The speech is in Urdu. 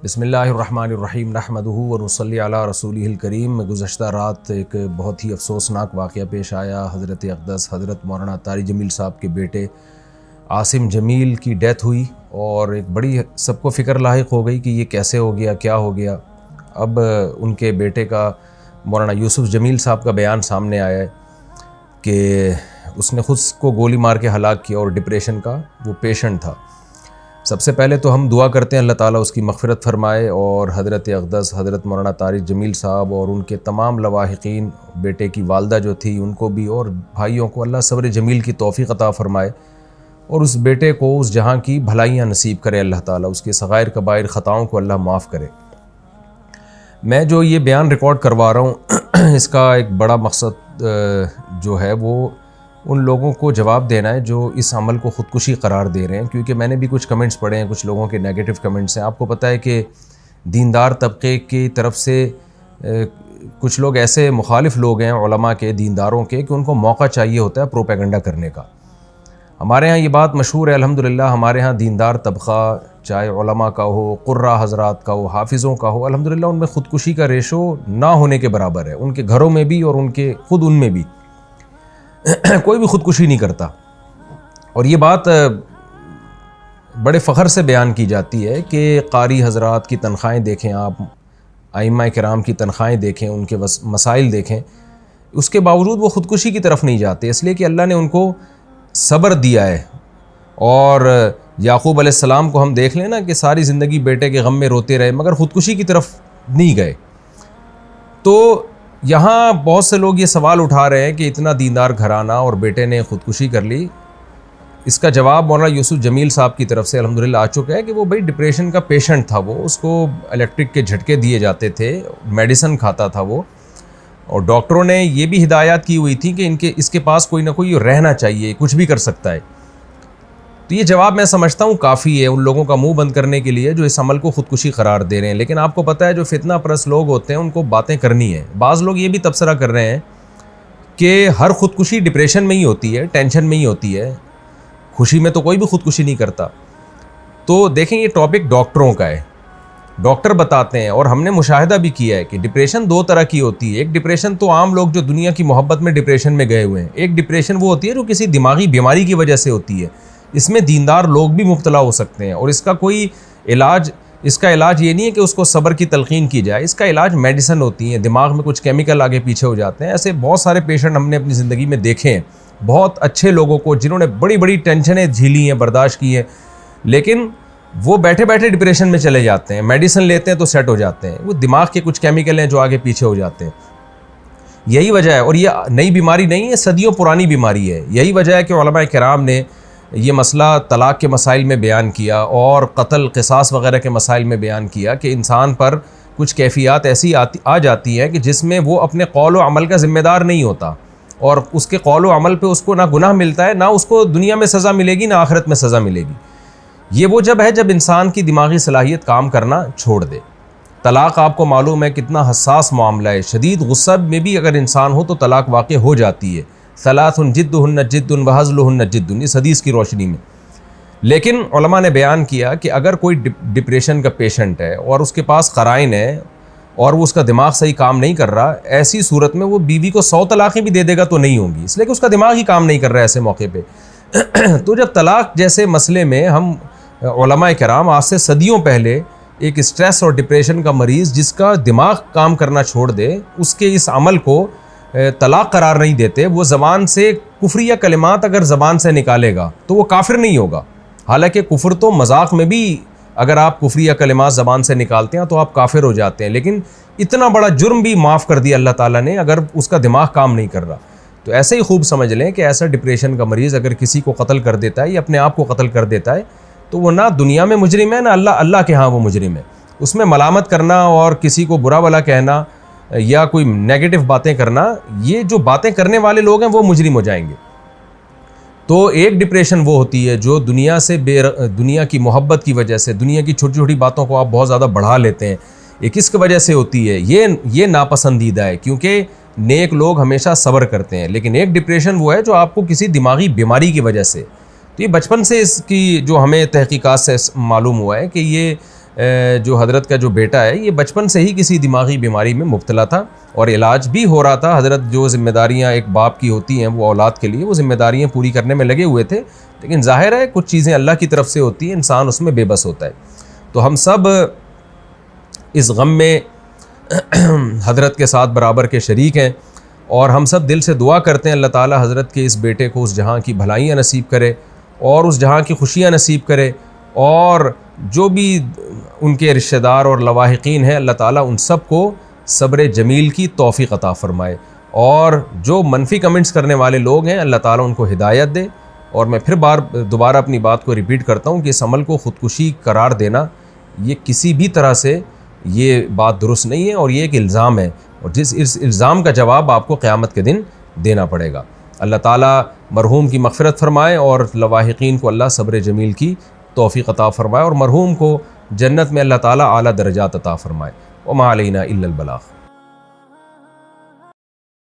بسم اللہ الرحمن الرحیم نحمدہ ونصلی علی رسولہ الکریم۔ گزشتہ رات ایک بہت ہی افسوسناک واقعہ پیش آیا۔ حضرت اقدس حضرت مولانا طارق جمیل صاحب کے بیٹے عاصم جمیل کی ڈیتھ ہوئی، اور ایک بڑی سب کو فکر لاحق ہو گئی کہ یہ کیسے ہو گیا، کیا ہو گیا۔ اب ان کے بیٹے کا مولانا یوسف جمیل صاحب کا بیان سامنے آیا ہے کہ اس نے خود کو گولی مار کے ہلاک کیا، اور ڈپریشن کا وہ پیشنٹ تھا۔ سب سے پہلے تو ہم دعا کرتے ہیں اللہ تعالیٰ اس کی مغفرت فرمائے، اور حضرت اقدس حضرت مولانا طارق جمیل صاحب اور ان کے تمام لواحقین، بیٹے کی والدہ جو تھی ان کو بھی، اور بھائیوں کو اللہ صبر جمیل کی توفیق عطا فرمائے، اور اس بیٹے کو اس جہاں کی بھلائیاں نصیب کرے اللہ تعالیٰ، اس کے صغائر کبائر خطاؤں کو اللہ معاف کرے۔ میں جو یہ بیان ریکارڈ کروا رہا ہوں اس کا ایک بڑا مقصد جو ہے وہ ان لوگوں کو جواب دینا ہے جو اس عمل کو خودکشی قرار دے رہے ہیں، کیونکہ میں نے بھی کچھ کمنٹس پڑھے ہیں، کچھ لوگوں کے نیگیٹو کمنٹس ہیں۔ آپ کو پتہ ہے کہ دیندار طبقے کی طرف سے کچھ لوگ ایسے مخالف لوگ ہیں علماء کے، دینداروں کے، کہ ان کو موقع چاہیے ہوتا ہے پروپیگنڈا کرنے کا۔ ہمارے ہاں یہ بات مشہور ہے الحمدللہ، ہمارے ہاں دیندار طبقہ چاہے علماء کا ہو، قراء حضرات کا ہو، حافظوں کا ہو، الحمدللہ ان میں خودکشی کا ریشو نہ ہونے کے برابر ہے، ان کے گھروں میں بھی اور ان کے خود ان میں بھی کوئی بھی خودکشی نہیں کرتا۔ اور یہ بات بڑے فخر سے بیان کی جاتی ہے کہ قاری حضرات کی تنخواہیں دیکھیں، آپ ائمہ کرام کی تنخواہیں دیکھیں، ان کے مسائل دیکھیں، اس کے باوجود وہ خودکشی کی طرف نہیں جاتے، اس لیے کہ اللہ نے ان کو صبر دیا ہے۔ اور یعقوب علیہ السلام کو ہم دیکھ لیں نا کہ ساری زندگی بیٹے کے غم میں روتے رہے، مگر خودکشی کی طرف نہیں گئے۔ تو یہاں بہت سے لوگ یہ سوال اٹھا رہے ہیں کہ اتنا دیندار گھرانہ اور بیٹے نے خودکشی کر لی۔ اس کا جواب مولانا یوسف جمیل صاحب کی طرف سے الحمدللہ آ چکا ہے کہ وہ بھائی ڈپریشن کا پیشنٹ تھا، وہ اس کو الیکٹرک کے جھٹکے دیے جاتے تھے، میڈیسن کھاتا تھا وہ، اور ڈاکٹروں نے یہ بھی ہدایات کی ہوئی تھی کہ اس کے پاس کوئی نہ کوئی رہنا چاہیے، کچھ بھی کر سکتا ہے۔ تو یہ جواب میں سمجھتا ہوں کافی ہے ان لوگوں کا منہ بند کرنے کے لیے جو اس عمل کو خودکشی قرار دے رہے ہیں۔ لیکن آپ کو پتہ ہے جو فتنہ پرست لوگ ہوتے ہیں ان کو باتیں کرنی ہے۔ بعض لوگ یہ بھی تبصرہ کر رہے ہیں کہ ہر خودکشی ڈپریشن میں ہی ہوتی ہے، ٹینشن میں ہی ہوتی ہے، خوشی میں تو کوئی بھی خودکشی نہیں کرتا۔ تو دیکھیں یہ ٹاپک ڈاکٹروں کا ہے، ڈاکٹر بتاتے ہیں، اور ہم نے مشاہدہ بھی کیا ہے کہ ڈپریشن دو طرح کی ہوتی ہے۔ ایک ڈپریشن تو عام لوگ جو دنیا کی محبت میں ڈپریشن میں گئے ہوئے ہیں، ایک ڈپریشن وہ ہوتی ہے جو کسی دماغی بیماری کی وجہ سے ہوتی ہے، اس میں دیندار لوگ بھی مبتلا ہو سکتے ہیں، اور اس کا کوئی علاج، اس کا علاج یہ نہیں ہے کہ اس کو صبر کی تلقین کی جائے، اس کا علاج میڈیسن ہوتی ہیں، دماغ میں کچھ کیمیکل آگے پیچھے ہو جاتے ہیں۔ ایسے بہت سارے پیشنٹ ہم نے اپنی زندگی میں دیکھے ہیں، بہت اچھے لوگوں کو جنہوں نے بڑی بڑی ٹینشنیں جھیلی ہیں، برداشت کی ہیں، لیکن وہ بیٹھے بیٹھے ڈپریشن میں چلے جاتے ہیں، میڈیسن لیتے ہیں تو سیٹ ہو جاتے ہیں، وہ دماغ کے کچھ کیمیکل ہیں جو آگے پیچھے ہو جاتے ہیں۔ یہی وجہ ہے، اور یہ نئی بیماری نہیں ہے، صدیوں پرانی بیماری ہے۔ یہی وجہ ہے کہ علماء کرام نے یہ مسئلہ طلاق کے مسائل میں بیان کیا، اور قتل قصاص وغیرہ کے مسائل میں بیان کیا کہ انسان پر کچھ کیفیات ایسی آ جاتی ہیں کہ جس میں وہ اپنے قول و عمل کا ذمہ دار نہیں ہوتا، اور اس کے قول و عمل پہ اس کو نہ گناہ ملتا ہے، نہ اس کو دنیا میں سزا ملے گی، نہ آخرت میں سزا ملے گی۔ یہ وہ جب ہے جب انسان کی دماغی صلاحیت کام کرنا چھوڑ دے۔ طلاق آپ کو معلوم ہے کتنا حساس معاملہ ہے، شدید غصہ میں بھی اگر انسان ہو تو طلاق واقع ہو جاتی ہے۔ ثلاث جدہن جد وہزلہن جد، اس حدیث کی روشنی میں۔ لیکن علماء نے بیان کیا کہ اگر کوئی ڈپریشن کا پیشنٹ ہے اور اس کے پاس قرائن ہے اور وہ اس کا دماغ صحیح کام نہیں کر رہا، ایسی صورت میں وہ بیوی کو 100 طلاقیں بھی دے دے گا تو نہیں ہوں گی، اس لیے کہ اس کا دماغ ہی کام نہیں کر رہا ہے ایسے موقع پہ۔ تو جب طلاق جیسے مسئلے میں ہم علماء کرام آج سے صدیوں پہلے ایک اسٹریس اور ڈپریشن کا مریض جس کا دماغ کام کرنا چھوڑ دے، اس کے اس عمل کو طلاق قرار نہیں دیتے، وہ زبان سے کفریہ کلمات اگر زبان سے نکالے گا تو وہ کافر نہیں ہوگا۔ حالانکہ کفر تو مذاق میں بھی اگر آپ کفریہ کلمات زبان سے نکالتے ہیں تو آپ کافر ہو جاتے ہیں، لیکن اتنا بڑا جرم بھی معاف کر دیا اللہ تعالیٰ نے اگر اس کا دماغ کام نہیں کر رہا۔ تو ایسے ہی خوب سمجھ لیں کہ ایسا ڈپریشن کا مریض اگر کسی کو قتل کر دیتا ہے یا اپنے آپ کو قتل کر دیتا ہے تو وہ نہ دنیا میں مجرم ہے، نہ اللہ کے ہاں وہ مجرم ہے۔ اس میں ملامت کرنا اور کسی کو برا بھلا کہنا یا کوئی نیگیٹو باتیں کرنا، یہ جو باتیں کرنے والے لوگ ہیں وہ مجرم ہو جائیں گے۔ تو ایک ڈپریشن وہ ہوتی ہے جو دنیا سے دنیا کی محبت کی وجہ سے، دنیا کی چھوٹی چھوٹی باتوں کو آپ بہت زیادہ بڑھا لیتے ہیں، ایک اس کی وجہ سے ہوتی ہے، یہ ناپسندیدہ ہے، کیونکہ نیک لوگ ہمیشہ صبر کرتے ہیں۔ لیکن ایک ڈپریشن وہ ہے جو آپ کو کسی دماغی بیماری کی وجہ سے، تو یہ بچپن سے اس کی جو ہمیں تحقیقات سے معلوم ہوا ہے کہ یہ جو حضرت کا جو بیٹا ہے یہ بچپن سے ہی کسی دماغی بیماری میں مبتلا تھا اور علاج بھی ہو رہا تھا. حضرت جو ذمہ داریاں ایک باپ کی ہوتی ہیں وہ اولاد کے لیے وہ ذمہ داریاں پوری کرنے میں لگے ہوئے تھے, لیکن ظاہر ہے کچھ چیزیں اللہ کی طرف سے ہوتی ہیں, انسان اس میں بے بس ہوتا ہے. تو ہم سب اس غم میں حضرت کے ساتھ برابر کے شریک ہیں اور ہم سب دل سے دعا کرتے ہیں اللہ تعالی حضرت کے اس بیٹے کو اس جہاں کی بھلائیاں نصیب کرے اور اس جہاں کی خوشیاں نصیب کرے, اور جو بھی ان کے رشتہ دار اور لواحقین ہیں اللہ تعالیٰ ان سب کو صبر جمیل کی توفیق عطا فرمائے, اور جو منفی کمنٹس کرنے والے لوگ ہیں اللہ تعالیٰ ان کو ہدایت دے. اور میں پھر دوبارہ اپنی بات کو ریپیٹ کرتا ہوں کہ اس عمل کو خودکشی قرار دینا یہ کسی بھی طرح سے یہ بات درست نہیں ہے, اور یہ ایک الزام ہے, اور اس الزام کا جواب آپ کو قیامت کے دن دینا پڑے گا. اللہ تعالیٰ مرحوم کی مغفرت فرمائے اور لواحقین کو اللہ صبر جمیل کی توفیق عطا فرمائے, اور مرحوم کو جنت میں اللہ تعالیٰ اعلیٰ درجات عطا فرمائے. وما علینا الا البلاغ.